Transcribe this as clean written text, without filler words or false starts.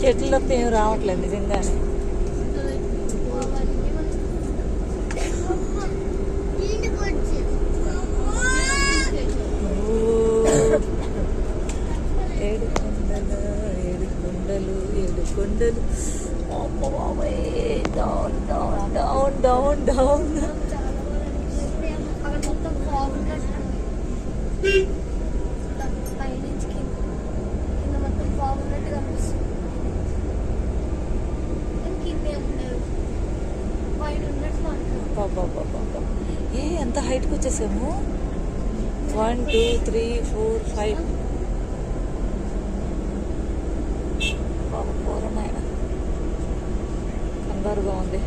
చెట్లలో ఏం రావట్లేదు నిజంగానే. ఏడు కొండలు ఏడు కొండలు ఏడు కొండలు. Down down down down down. ఎంత హైట్కి వచ్చేసాము. 1 2 3 4 5 కంగారుగా ఉంది.